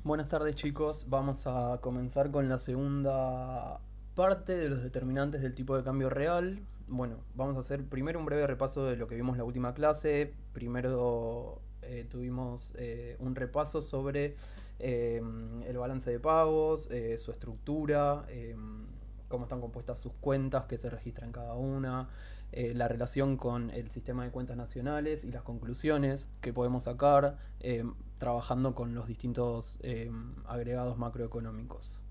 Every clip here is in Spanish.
Buenas tardes chicos, vamos a comenzar con la segunda parte de los determinantes del tipo de cambio real. Bueno, vamos a hacer primero un breve repaso de lo que vimos en la última clase. Primero tuvimos un repaso sobre el balance de pagos, su estructura, cómo están compuestas sus cuentas, qué se registra en cada una, la relación con el sistema de cuentas nacionales y las conclusiones que podemos sacar trabajando con los distintos agregados macroeconómicos.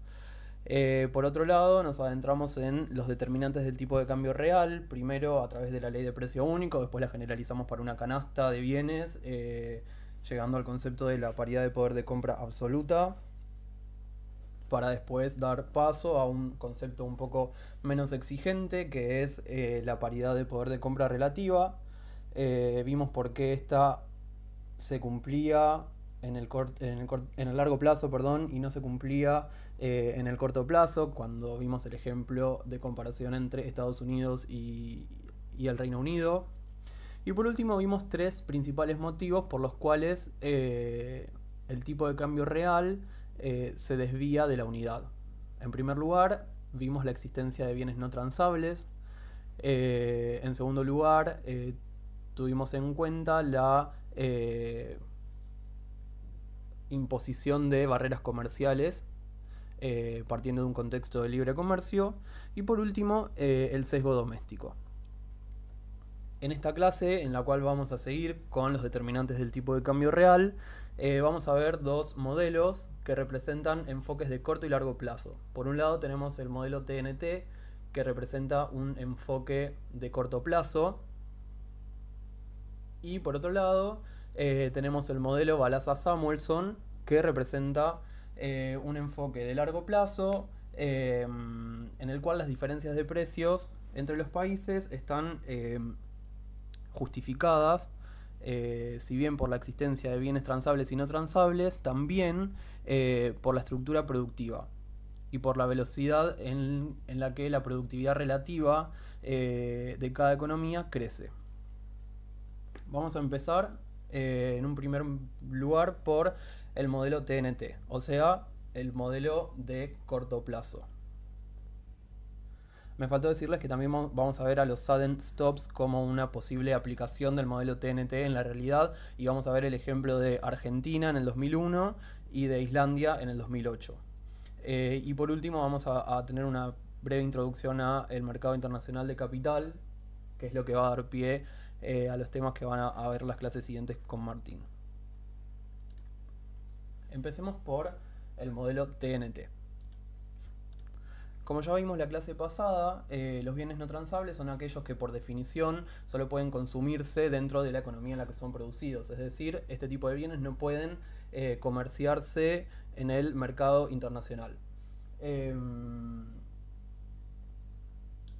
Por otro lado, nos adentramos en los determinantes del tipo de cambio real, primero a través de la ley de precio único, después la generalizamos para una canasta de bienes, llegando al concepto de la paridad de poder de compra absoluta, para después dar paso a un concepto un poco menos exigente, que es la paridad de poder de compra relativa. Vimos por qué esta se cumplía en el largo plazo, perdón, y no se cumplía en el corto plazo, cuando vimos el ejemplo de comparación entre Estados Unidos y el Reino Unido. Y por último vimos tres principales motivos por los cuales el tipo de cambio real se desvía de la unidad. En primer lugar, vimos la existencia de bienes no transables. En segundo lugar, tuvimos en cuenta la imposición de barreras comerciales partiendo de un contexto de libre comercio. Y por último, el sesgo doméstico. En esta clase, en la cual vamos a seguir con los determinantes del tipo de cambio real, vamos a ver dos modelos que representan enfoques de corto y largo plazo. Por un lado tenemos el modelo TNT, que representa un enfoque de corto plazo. Y por otro lado tenemos el modelo Balazs-Samuelson, que representa un enfoque de largo plazo, en el cual las diferencias de precios entre los países están justificadas, si bien por la existencia de bienes transables y no transables, también por la estructura productiva y por la velocidad en la que la productividad relativa de cada economía crece. Vamos a empezar en un primer lugar por el modelo TNT, o sea, el modelo de corto plazo. Me faltó decirles que también vamos a ver a los sudden stops como una posible aplicación del modelo TNT en la realidad, y vamos a ver el ejemplo de Argentina en el 2001 y de Islandia en el 2008. Y por último vamos a tener una breve introducción al mercado internacional de capital, que es lo que va a dar pie a los temas que van a ver las clases siguientes con Martín. Empecemos por el modelo TNT. Como ya vimos la clase pasada, los bienes no transables son aquellos que por definición solo pueden consumirse dentro de la economía en la que son producidos. Es decir, este tipo de bienes no pueden comerciarse en el mercado internacional.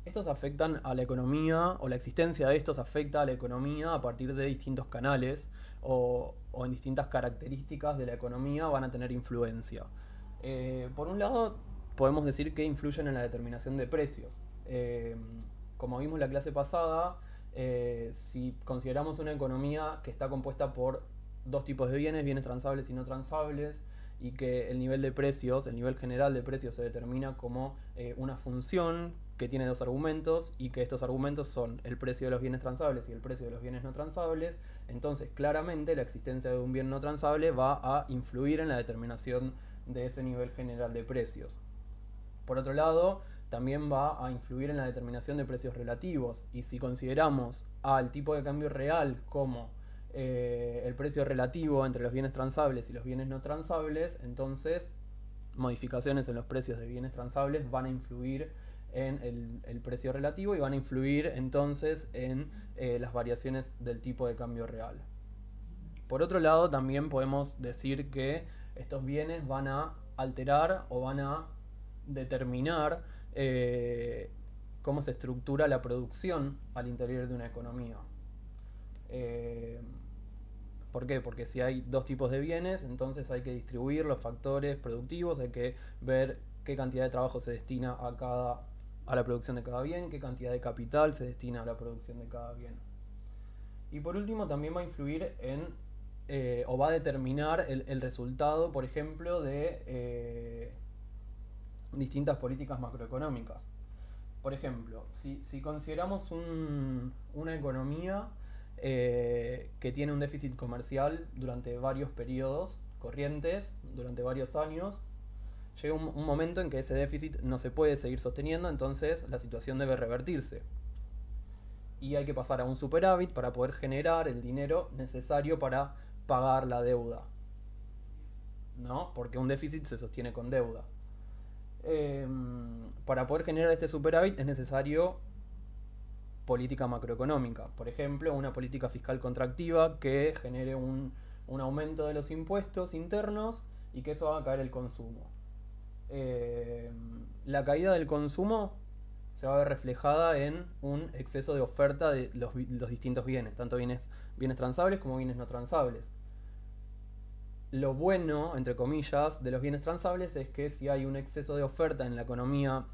Estos afectan a la economía, o la existencia de estos afecta a la economía a partir de distintos canales o en distintas características de la economía van a tener influencia. Por un lado, podemos decir que influyen en la determinación de precios. Como vimos en la clase pasada, si consideramos una economía que está compuesta por dos tipos de bienes, bienes transables y no transables, y que el nivel de precios, el nivel general de precios se determina como una función que tiene dos argumentos, y que estos argumentos son el precio de los bienes transables y el precio de los bienes no transables, entonces claramente la existencia de un bien no transable va a influir en la determinación de ese nivel general de precios. Por otro lado, también va a influir en la determinación de precios relativos, y si consideramos al tipo de cambio real como el precio relativo entre los bienes transables y los bienes no transables, entonces modificaciones en los precios de bienes transables van a influir en el precio relativo y van a influir entonces en las variaciones del tipo de cambio real. Por otro lado, también podemos decir que estos bienes van a alterar o van a determinar cómo se estructura la producción al interior de una economía. ¿Por qué? Porque si hay dos tipos de bienes, entonces hay que distribuir los factores productivos, hay que ver qué cantidad de trabajo se destina a la producción de cada bien, qué cantidad de capital se destina a la producción de cada bien. Y por último también va a influir en o va a determinar el resultado, por ejemplo, de distintas políticas macroeconómicas. Por ejemplo, si consideramos una economía que tiene un déficit comercial durante varios periodos corrientes, durante varios años, llega un momento en que ese déficit no se puede seguir sosteniendo, entonces la situación debe revertirse. Y hay que pasar a un superávit para poder generar el dinero necesario para pagar la deuda, ¿no? Porque un déficit se sostiene con deuda. Para poder generar este superávit es necesario política macroeconómica. Por ejemplo, una política fiscal contractiva que genere un aumento de los impuestos internos y que eso haga caer el consumo. La caída del consumo se va a ver reflejada en un exceso de oferta de los distintos bienes, tanto bienes transables como bienes no transables. Lo bueno, entre comillas, de los bienes transables es que si hay un exceso de oferta en la economía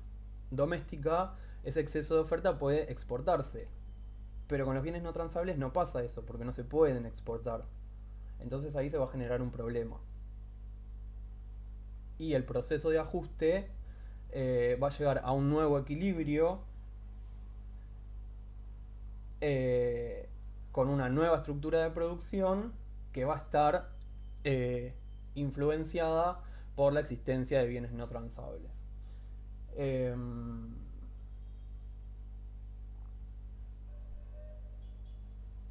doméstica, ese exceso de oferta puede exportarse. Pero con los bienes no transables no pasa eso, porque no se pueden exportar. Entonces ahí se va a generar un problema. Y el proceso de ajuste va a llegar a un nuevo equilibrio con una nueva estructura de producción que va a estar influenciada por la existencia de bienes no transables.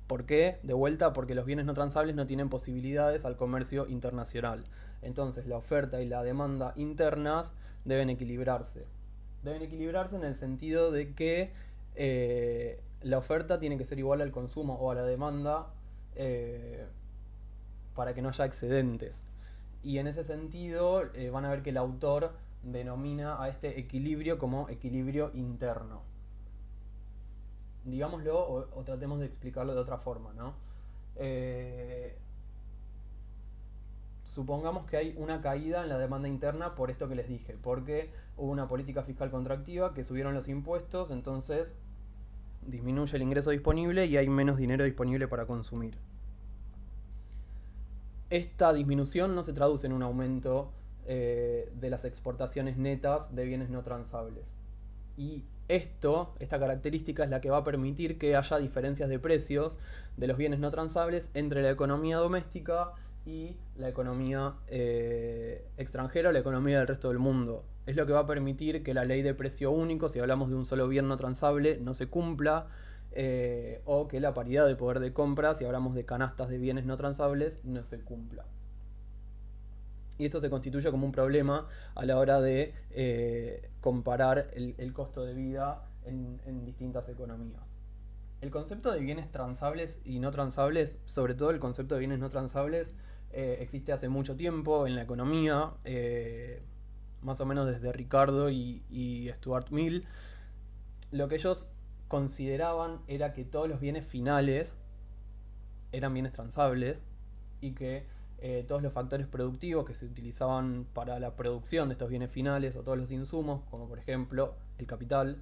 ¿Por qué? De vuelta, porque los bienes no transables no tienen posibilidades al comercio internacional. Entonces la oferta y la demanda internas deben equilibrarse. Deben equilibrarse en el sentido de que la oferta tiene que ser igual al consumo o a la demanda para que no haya excedentes. Y en ese sentido van a ver que el autor denomina a este equilibrio como equilibrio interno. Digámoslo o tratemos de explicarlo de otra forma, ¿no? Supongamos que hay una caída en la demanda interna por esto que les dije, porque hubo una política fiscal contractiva que subieron los impuestos, entonces disminuye el ingreso disponible y hay menos dinero disponible para consumir. Esta disminución no se traduce en un aumento de las exportaciones netas de bienes no transables. Y esta característica es la que va a permitir que haya diferencias de precios de los bienes no transables entre la economía doméstica y la economía extranjera o la economía del resto del mundo. Es lo que va a permitir que la ley de precio único, si hablamos de un solo bien no transable, no se cumpla, o que la paridad de poder de compra, si hablamos de canastas de bienes no transables, no se cumpla. Y esto se constituye como un problema a la hora de comparar el costo de vida en distintas economías. El concepto de bienes transables y no transables, sobre todo el concepto de bienes no transables, existe hace mucho tiempo en la economía, más o menos desde Ricardo y Stuart Mill. Lo que ellos consideraban era que todos los bienes finales eran bienes transables y que todos los factores productivos que se utilizaban para la producción de estos bienes finales o todos los insumos, como por ejemplo el capital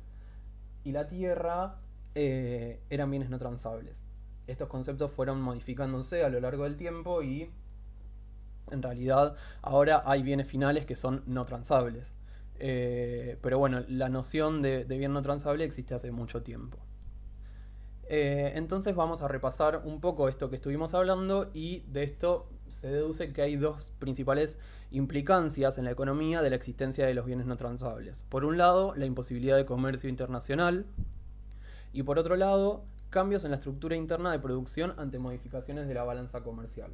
y la tierra, eran bienes no transables. Estos conceptos fueron modificándose a lo largo del tiempo y en realidad ahora hay bienes finales que son no transables. Pero bueno, la noción de bien no transable existe hace mucho tiempo. Entonces vamos a repasar un poco esto que estuvimos hablando y de esto se deduce que hay dos principales implicancias en la economía de la existencia de los bienes no transables. Por un lado, la imposibilidad de comercio internacional y por otro lado, cambios en la estructura interna de producción ante modificaciones de la balanza comercial.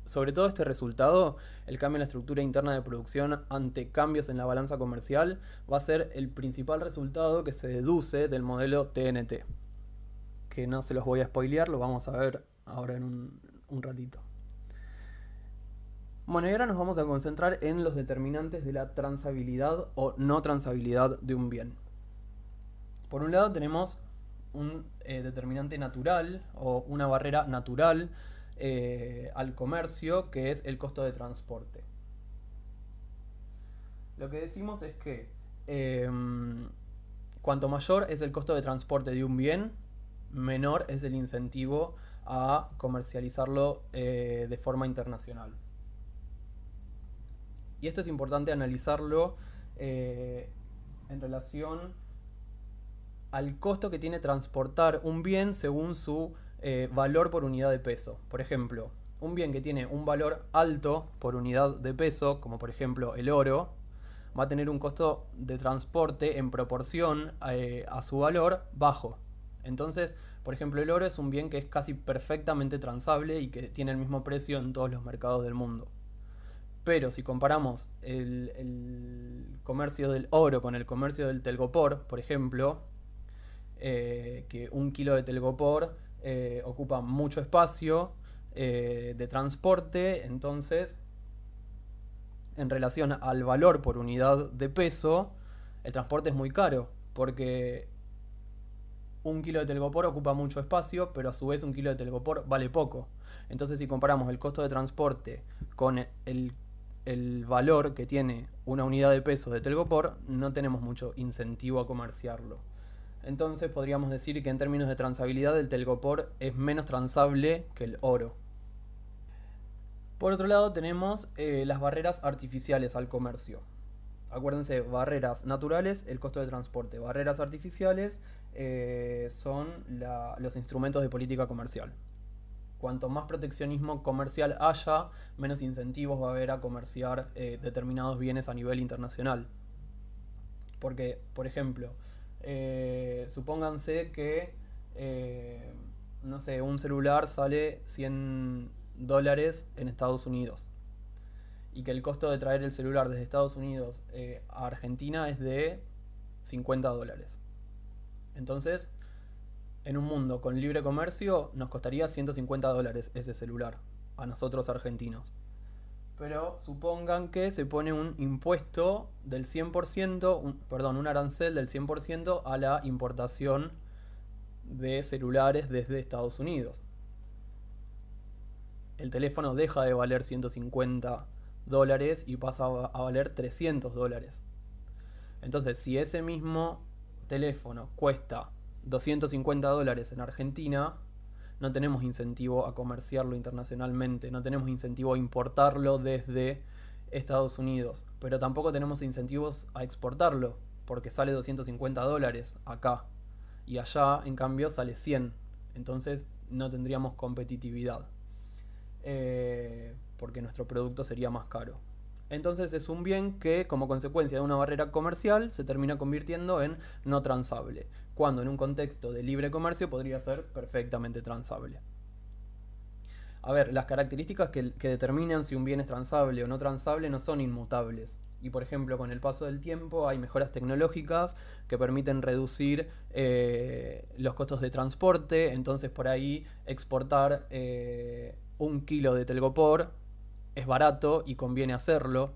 Sobre todo este resultado, el cambio en la estructura interna de producción ante cambios en la balanza comercial, va a ser el principal resultado que se deduce del modelo TNT. Que no se los voy a spoilear, lo vamos a ver ahora en un ratito. Bueno, y ahora nos vamos a concentrar en los determinantes de la transabilidad o no transabilidad de un bien. Por un lado tenemos un determinante natural o una barrera natural al comercio, que es el costo de transporte. Lo que decimos es que cuanto mayor es el costo de transporte de un bien, menor es el incentivo a comercializarlo de forma internacional. Y esto es importante analizarlo en relación al costo que tiene transportar un bien según su valor por unidad de peso. Por ejemplo, un bien que tiene un valor alto por unidad de peso, como por ejemplo el oro, va a tener un costo de transporte en proporción a su valor bajo. Entonces, por ejemplo, el oro es un bien que es casi perfectamente transable y que tiene el mismo precio en todos los mercados del mundo. Pero si comparamos el comercio del oro con el comercio del telgopor, por ejemplo, que un kilo de telgopor ocupa mucho espacio de transporte, entonces en relación al valor por unidad de peso, el transporte es muy caro, porque un kilo de telgopor ocupa mucho espacio, pero a su vez un kilo de telgopor vale poco. Entonces si comparamos el costo de transporte con el valor que tiene una unidad de peso de telgopor, no tenemos mucho incentivo a comerciarlo. Entonces podríamos decir que en términos de transabilidad el telgopor es menos transable que el oro. Por otro lado tenemos las barreras artificiales al comercio. Acuérdense, barreras naturales, el costo de transporte. Barreras artificiales son los instrumentos de política comercial. Cuanto más proteccionismo comercial haya, menos incentivos va a haber a comerciar determinados bienes a nivel internacional. Porque, por ejemplo, supónganse que, no sé, un celular sale $100 en Estados Unidos y que el costo de traer el celular desde Estados Unidos a Argentina es de $50. Entonces, en un mundo con libre comercio nos costaría $150 ese celular a nosotros argentinos. Pero supongan que se pone un impuesto del 100%, un arancel del 100% a la importación de celulares desde Estados Unidos. El teléfono deja de valer $150 y pasa a valer $300. Entonces, si ese mismo teléfono cuesta $250 en Argentina, no tenemos incentivo a comerciarlo internacionalmente, no tenemos incentivo a importarlo desde Estados Unidos, pero tampoco tenemos incentivos a exportarlo, porque sale $250 acá y allá en cambio sale 100, entonces no tendríamos competitividad, porque nuestro producto sería más caro. Entonces es un bien que, como consecuencia de una barrera comercial, se termina convirtiendo en no transable, cuando en un contexto de libre comercio podría ser perfectamente transable. A ver, las características que determinan si un bien es transable o no transable no son inmutables. Y por ejemplo, con el paso del tiempo hay mejoras tecnológicas que permiten reducir los costos de transporte. Entonces por ahí exportar un kilo de telgopor es barato y conviene hacerlo.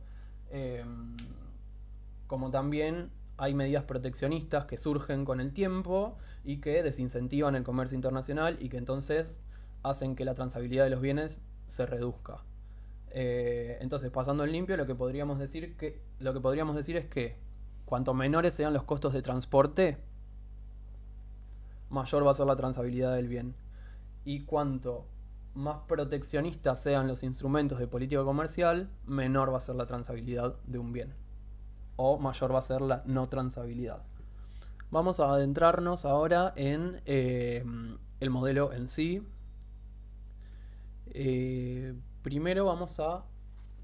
Como también hay medidas proteccionistas que surgen con el tiempo y que desincentivan el comercio internacional y que entonces hacen que la transabilidad de los bienes se reduzca. Entonces, pasando en limpio, lo que podríamos decir es que cuanto menores sean los costos de transporte, mayor va a ser la transabilidad del bien. Y cuanto más proteccionistas sean los instrumentos de política comercial, menor va a ser la transabilidad de un bien. O mayor va a ser la no transabilidad. Vamos a adentrarnos ahora en el modelo en sí. Primero vamos a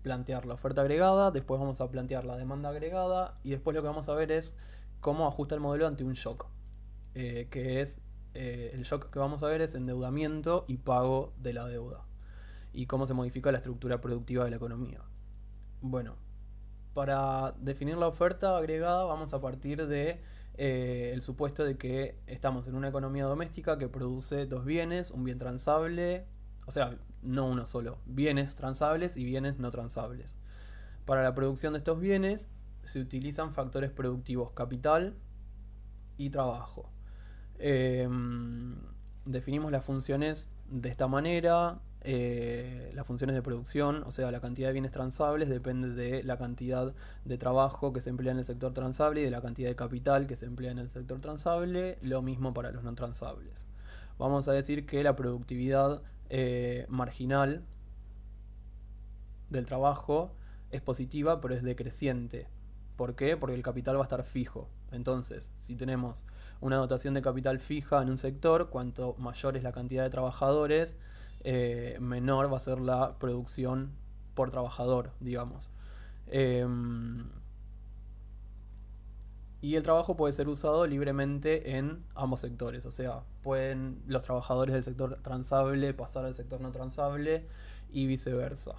plantear la oferta agregada, después vamos a plantear la demanda agregada y después lo que vamos a ver es cómo ajusta el modelo ante un shock, que es el shock que vamos a ver es endeudamiento y pago de la deuda y cómo se modifica la estructura productiva de la economía. Bueno, para definir la oferta agregada vamos a partir de el supuesto de que estamos en una economía doméstica que produce dos bienes, un bien transable, o sea, no uno solo, bienes transables y bienes no transables. Para la producción de estos bienes se utilizan factores productivos, capital y trabajo. Definimos las funciones de esta manera. Las funciones de producción, o sea, la cantidad de bienes transables depende de la cantidad de trabajo que se emplea en el sector transable y de la cantidad de capital que se emplea en el sector transable, lo mismo para los no transables. vamos a decir que la productividad marginal del trabajo es positiva, pero es decreciente. ¿Por qué? Porque el capital va a estar fijo. Entonces, si tenemos una dotación de capital fija en un sector, cuanto mayor es la cantidad de trabajadores, menor va a ser la producción por trabajador, digamos. Y el trabajo puede ser usado libremente en ambos sectores, o sea, pueden los trabajadores del sector transable pasar al sector no transable y viceversa.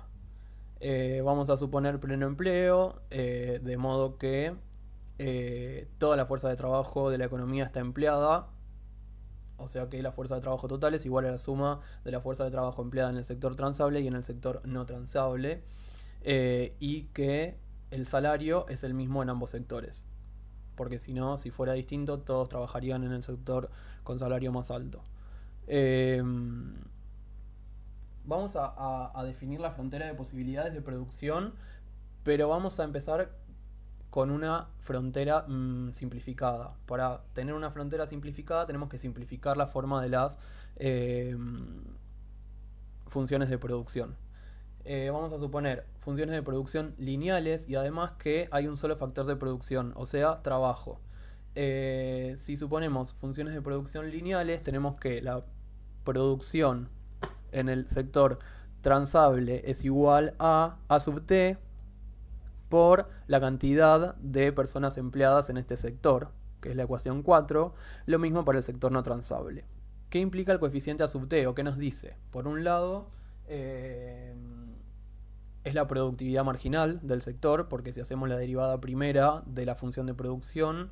Vamos a suponer pleno empleo, de modo que toda la fuerza de trabajo de la economía está empleada, o sea que la fuerza de trabajo total es igual a la suma de la fuerza de trabajo empleada en el sector transable y en el sector no transable, y que el salario es el mismo en ambos sectores. Porque si no, si fuera distinto, todos trabajarían en el sector con salario más alto. Vamos a definir la frontera de posibilidades de producción, pero vamos a empezar con una frontera simplificada. Para tener una frontera simplificada tenemos que simplificar la forma de las funciones de producción. Vamos a suponer funciones de producción lineales y además que hay un solo factor de producción, o sea, trabajo. Si suponemos funciones de producción lineales, tenemos que la producción en el sector transable es igual a sub t por la cantidad de personas empleadas en este sector, que es la ecuación 4, lo mismo para el sector no transable. ¿Qué implica el coeficiente a sub t o qué nos dice? Por un lado, es la productividad marginal del sector, porque si hacemos la derivada primera de la función de producción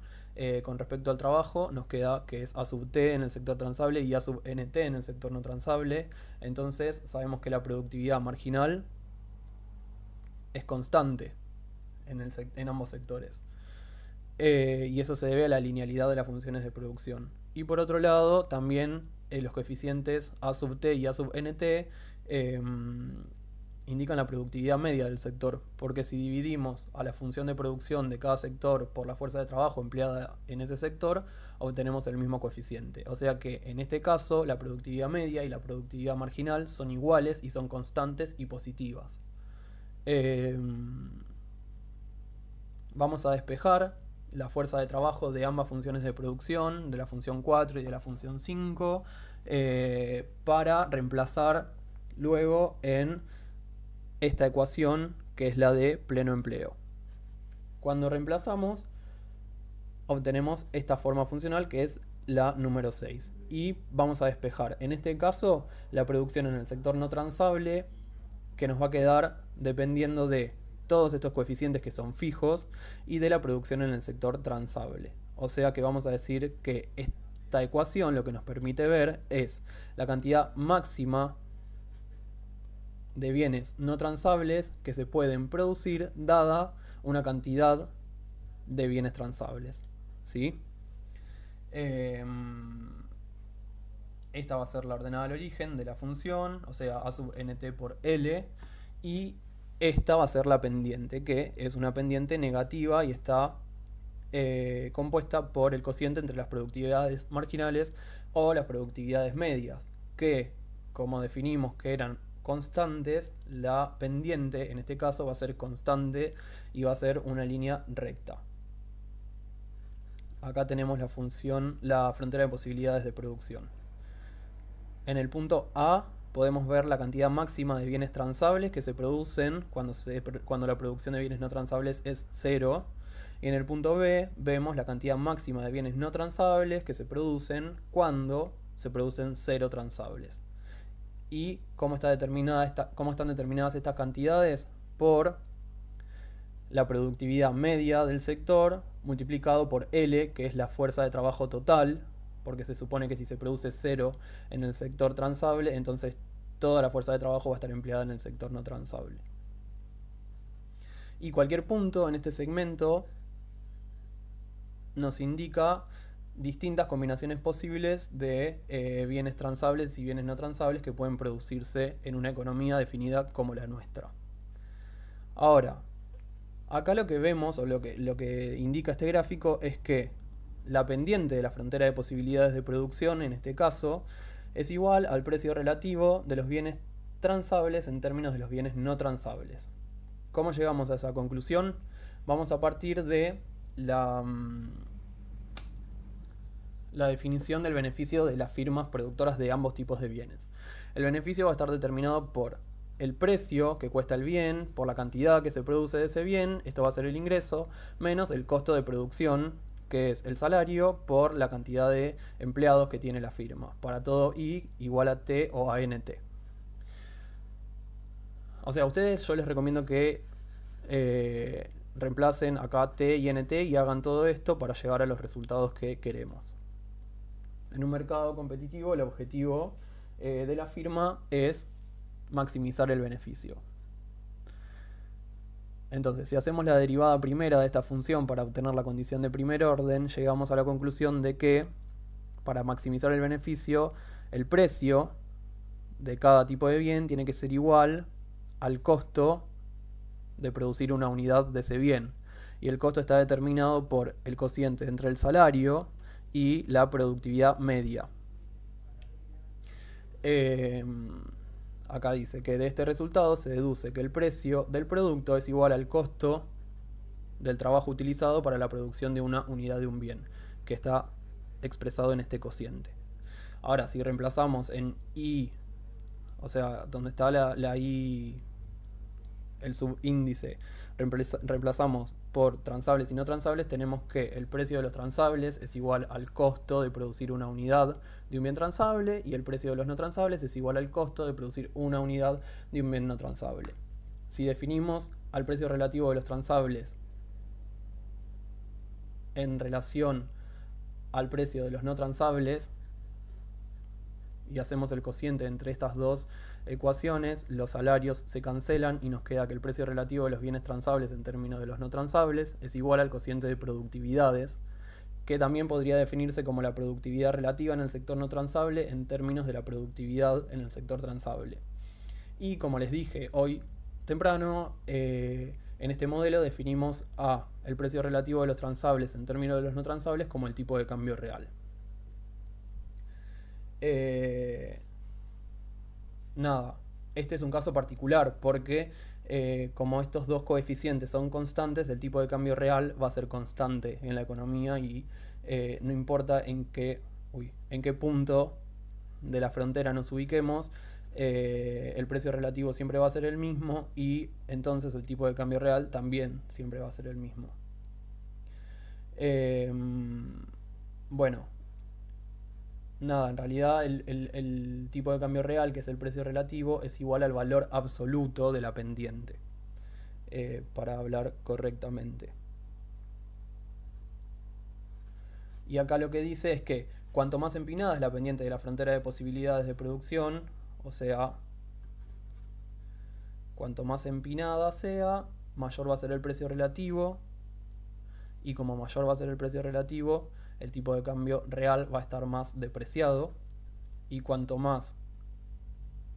con respecto al trabajo, nos queda que es A sub t en el sector transable y A sub nt en el sector no transable. Entonces sabemos que la productividad marginal es constante en ambos sectores. Y eso se debe a la linealidad de las funciones de producción. Y por otro lado, también los coeficientes A sub t y A sub nt indican la productividad media del sector, porque si dividimos a la función de producción de cada sector por la fuerza de trabajo empleada en ese sector, obtenemos el mismo coeficiente. O sea que en este caso la productividad media y la productividad marginal son iguales y son constantes y positivas. Vamos a despejar la fuerza de trabajo de ambas funciones de producción, de la función 4 y de la función 5, para reemplazar luego en esta ecuación que es la de pleno empleo. Cuando reemplazamos, obtenemos esta forma funcional que es la número 6. Y vamos a despejar, en este caso, la producción en el sector no transable, que nos va a quedar dependiendo de todos estos coeficientes que son fijos y de la producción en el sector transable. O sea que vamos a decir que esta ecuación lo que nos permite ver es la cantidad máxima de bienes no transables que se pueden producir dada una cantidad de bienes transables, ¿sí? Esta va a ser la ordenada al origen de la función, o sea, A sub nt por L, y esta va a ser la pendiente, que es una pendiente negativa y está compuesta por el cociente entre las productividades marginales o las productividades medias, que, como definimos que eran constantes, la pendiente en este caso va a ser constante y va a ser una línea recta. Acá tenemos la función, la frontera de posibilidades de producción. En el punto A podemos ver la cantidad máxima de bienes transables que se producen cuando la producción de bienes no transables es 0. Y en el punto B vemos la cantidad máxima de bienes no transables que se producen cuando se producen 0 transables. ¿Y cómo están determinadas estas cantidades? Por la productividad media del sector multiplicado por L, que es la fuerza de trabajo total, porque se supone que si se produce 0 en el sector transable, entonces toda la fuerza de trabajo va a estar empleada en el sector no transable. Y cualquier punto en este segmento nos indica distintas combinaciones posibles de bienes transables y bienes no transables que pueden producirse en una economía definida como la nuestra. Ahora, acá lo que vemos, o lo que indica este gráfico, es que la pendiente de la frontera de posibilidades de producción, en este caso, es igual al precio relativo de los bienes transables en términos de los bienes no transables. ¿Cómo llegamos a esa conclusión? Vamos a partir de la definición del beneficio de las firmas productoras de ambos tipos de bienes. El beneficio va a estar determinado por el precio que cuesta el bien, por la cantidad que se produce de ese bien, esto va a ser el ingreso, menos el costo de producción, que es el salario, por la cantidad de empleados que tiene la firma. Para todo I igual a T o a NT. O sea, a ustedes yo les recomiendo que reemplacen acá T y NT y hagan todo esto para llegar a los resultados que queremos. En un mercado competitivo, el objetivo de la firma es maximizar el beneficio. Entonces, si hacemos la derivada primera de esta función para obtener la condición de primer orden, llegamos a la conclusión de que para maximizar el beneficio, el precio de cada tipo de bien tiene que ser igual al costo de producir una unidad de ese bien. Y el costo está determinado por el cociente entre el salario y la productividad media. Acá dice que de este resultado se deduce que el precio del producto es igual al costo del trabajo utilizado para la producción de una unidad de un bien, que está expresado en este cociente. Ahora, si reemplazamos en I, o sea, donde está la I, el subíndice, reemplazamos por transables y no transables, tenemos que el precio de los transables es igual al costo de producir una unidad de un bien transable y el precio de los no transables es igual al costo de producir una unidad de un bien no transable. Si definimos al precio relativo de los transables en relación al precio de los no transables y hacemos el cociente entre estas dos ecuaciones, los salarios se cancelan y nos queda que el precio relativo de los bienes transables en términos de los no transables es igual al cociente de productividades, que también podría definirse como la productividad relativa en el sector no transable en términos de la productividad en el sector transable. Y como les dije hoy temprano, en este modelo definimos a el precio relativo de los transables en términos de los no transables como el tipo de cambio real. Nada, este es un caso particular porque como estos dos coeficientes son constantes, el tipo de cambio real va a ser constante en la economía y no importa en qué punto de la frontera nos ubiquemos, el precio relativo siempre va a ser el mismo y entonces el tipo de cambio real también siempre va a ser el mismo. Bueno, nada, en realidad el tipo de cambio real, que es el precio relativo, es igual al valor absoluto de la pendiente, para hablar correctamente. Y acá lo que dice es que cuanto más empinada es la pendiente de la frontera de posibilidades de producción, o sea, cuanto más empinada sea, mayor va a ser el precio relativo, y como mayor va a ser el precio relativo, el tipo de cambio real va a estar más depreciado, y cuanto más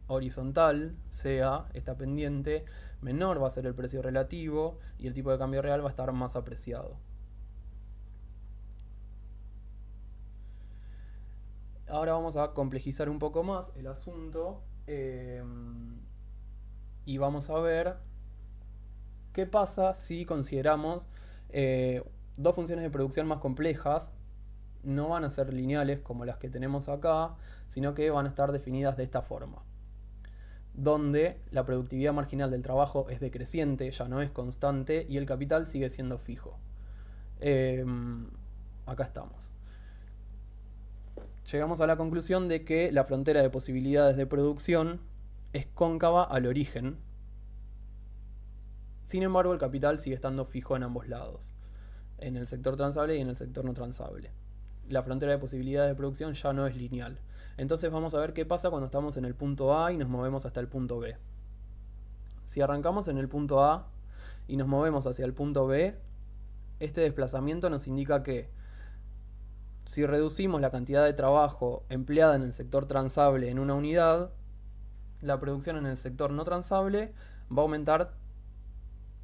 horizontal sea esta pendiente, menor va a ser el precio relativo y el tipo de cambio real va a estar más apreciado. Ahora vamos a complejizar un poco más el asunto y vamos a ver qué pasa si consideramos dos funciones de producción más complejas. No van a ser lineales como las que tenemos acá, sino que van a estar definidas de esta forma, donde la productividad marginal del trabajo es decreciente, ya no es constante, y el capital sigue siendo fijo. Acá estamos. Llegamos a la conclusión de que la frontera de posibilidades de producción es cóncava al origen. Sin embargo, el capital sigue estando fijo en ambos lados, en el sector transable y en el sector no transable. La frontera de posibilidades de producción ya no es lineal. Entonces vamos a ver qué pasa cuando estamos en el punto A y nos movemos hasta el punto B. Si arrancamos en el punto A y nos movemos hacia el punto B, este desplazamiento nos indica que si reducimos la cantidad de trabajo empleada en el sector transable en una unidad, la producción en el sector no transable va a aumentar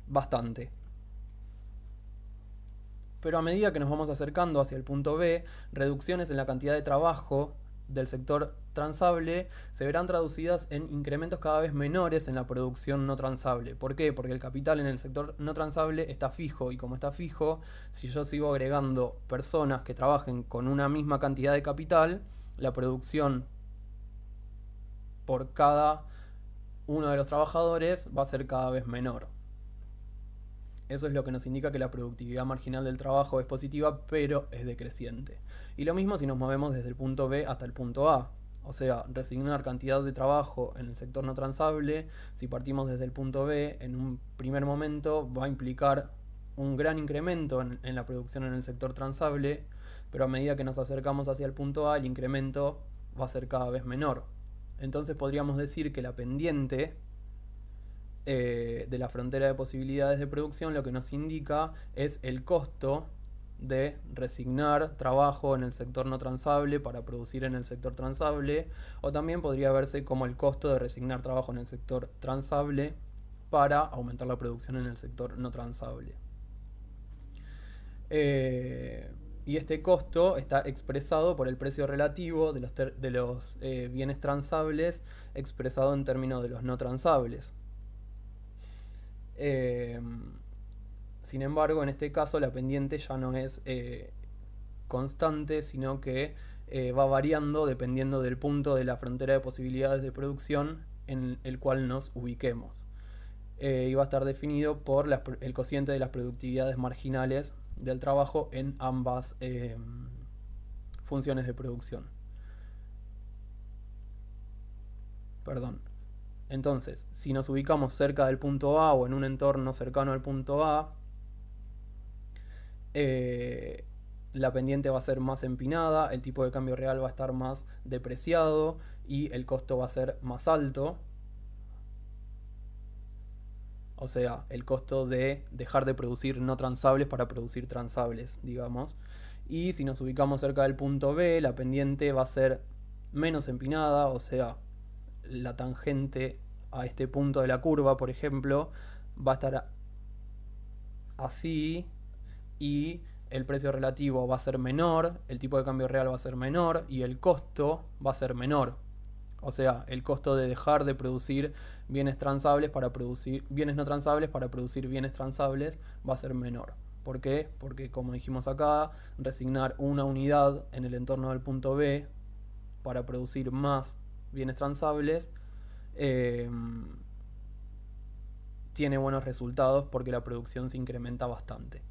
bastante. Pero a medida que nos vamos acercando hacia el punto B, reducciones en la cantidad de trabajo del sector transable se verán traducidas en incrementos cada vez menores en la producción no transable. ¿Por qué? Porque el capital en el sector no transable está fijo, y como está fijo, si yo sigo agregando personas que trabajen con una misma cantidad de capital, la producción por cada uno de los trabajadores va a ser cada vez menor. Eso es lo que nos indica que la productividad marginal del trabajo es positiva, pero es decreciente. Y lo mismo si nos movemos desde el punto B hasta el punto A. O sea, resignar cantidad de trabajo en el sector no transable, si partimos desde el punto B, en un primer momento va a implicar un gran incremento en la producción en el sector transable, pero a medida que nos acercamos hacia el punto A, el incremento va a ser cada vez menor. Entonces podríamos decir que la pendiente de la frontera de posibilidades de producción lo que nos indica es el costo de resignar trabajo en el sector no transable para producir en el sector transable, o también podría verse como el costo de resignar trabajo en el sector transable para aumentar la producción en el sector no transable. Y este costo está expresado por el precio relativo de los bienes transables expresado en términos de los no transables. Sin embargo, en este caso la pendiente ya no es constante, sino que va variando dependiendo del punto de la frontera de posibilidades de producción en el cual nos ubiquemos. Y va a estar definido por el cociente de las productividades marginales del trabajo en ambas funciones de producción. Perdón. Entonces, si nos ubicamos cerca del punto A o en un entorno cercano al punto A, la pendiente va a ser más empinada, el tipo de cambio real va a estar más depreciado y el costo va a ser más alto. O sea, el costo de dejar de producir no transables para producir transables, digamos. Y si nos ubicamos cerca del punto B, la pendiente va a ser menos empinada, o sea, la tangente a este punto de la curva, por ejemplo, va a estar así, y el precio relativo va a ser menor, el tipo de cambio real va a ser menor y el costo va a ser menor. O sea, el costo de dejar de producir bienes transables para producir bienes no transables para producir bienes transables va a ser menor. ¿Por qué? Porque, como dijimos acá, resignar una unidad en el entorno del punto B para producir más bienes transables tiene buenos resultados porque la producción se incrementa bastante.